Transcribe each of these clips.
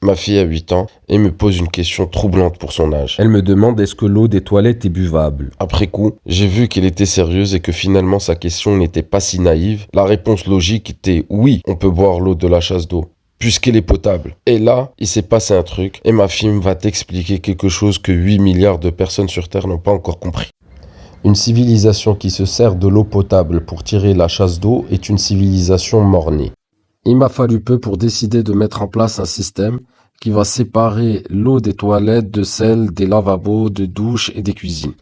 Ma fille a 8 ans et me pose une question troublante pour son âge. Elle me demande est-ce que l'eau des toilettes est buvable. Après coup, j'ai vu qu'elle était sérieuse et que finalement sa question n'était pas si naïve. La réponse logique était oui, on peut boire l'eau de la chasse d'eau, puisqu'elle est potable. Et là, il s'est passé un truc et ma fille va t'expliquer quelque chose que 8 milliards de personnes sur Terre n'ont pas encore compris. Une civilisation qui se sert de l'eau potable pour tirer la chasse d'eau est une civilisation mornée. Il m'a fallu peu pour décider de mettre en place un système qui va séparer l'eau des toilettes de celle des lavabos, de douches et des cuisines.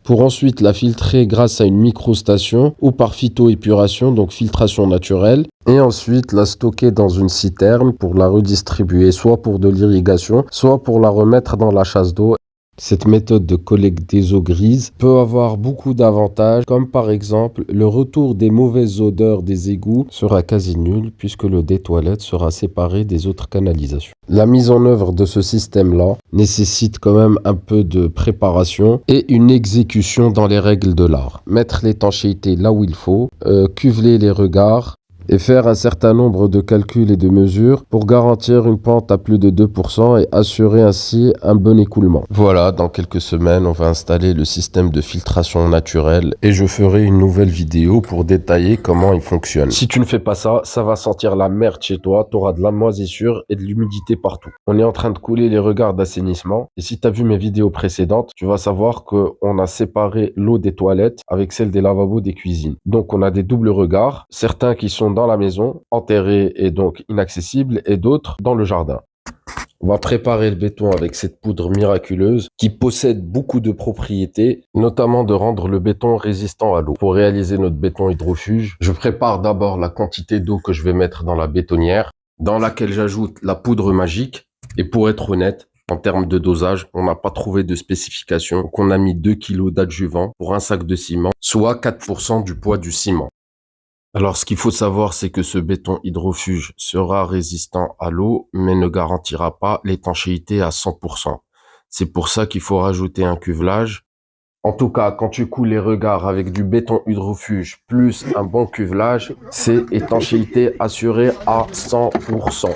Pour ensuite la filtrer grâce à une microstation ou par phytoépuration, donc filtration naturelle, et ensuite la stocker dans une citerne pour la redistribuer, soit pour de l'irrigation, soit pour la remettre dans la chasse d'eau. Cette méthode de collecte des eaux grises peut avoir beaucoup d'avantages, comme par exemple le retour des mauvaises odeurs des égouts sera quasi nul puisque l'eau des toilettes sera séparée des autres canalisations. La mise en œuvre de ce système-là nécessite quand même un peu de préparation et une exécution dans les règles de l'art. Mettre l'étanchéité là où il faut, cuveler les regards, et faire un certain nombre de calculs et de mesures pour garantir une pente à plus de 2% et assurer ainsi un bon écoulement. Voilà, dans quelques semaines, on va installer le système de filtration naturelle et je ferai une nouvelle vidéo pour détailler comment il fonctionne. Si tu ne fais pas ça, ça va sentir la merde chez toi, tu auras de la moisissure et de l'humidité partout. On est en train de couler les regards d'assainissement et si tu as vu mes vidéos précédentes, tu vas savoir qu'on a séparé l'eau des toilettes avec celle des lavabos des cuisines. Donc on a des doubles regards, certains qui sont dans la maison, enterrés et donc inaccessibles, et d'autres dans le jardin. On va préparer le béton avec cette poudre miraculeuse qui possède beaucoup de propriétés, notamment de rendre le béton résistant à l'eau. Pour réaliser notre béton hydrofuge, je prépare d'abord la quantité d'eau que je vais mettre dans la bétonnière, dans laquelle j'ajoute la poudre magique. Et pour être honnête, en termes de dosage, on n'a pas trouvé de spécification, donc on a mis 2 kg d'adjuvant pour un sac de ciment, soit 4% du poids du ciment. Alors, ce qu'il faut savoir, c'est que ce béton hydrofuge sera résistant à l'eau, mais ne garantira pas l'étanchéité à 100%. C'est pour ça qu'il faut rajouter un cuvelage. En tout cas, quand tu coules les regards avec du béton hydrofuge plus un bon cuvelage, c'est étanchéité assurée à 100%.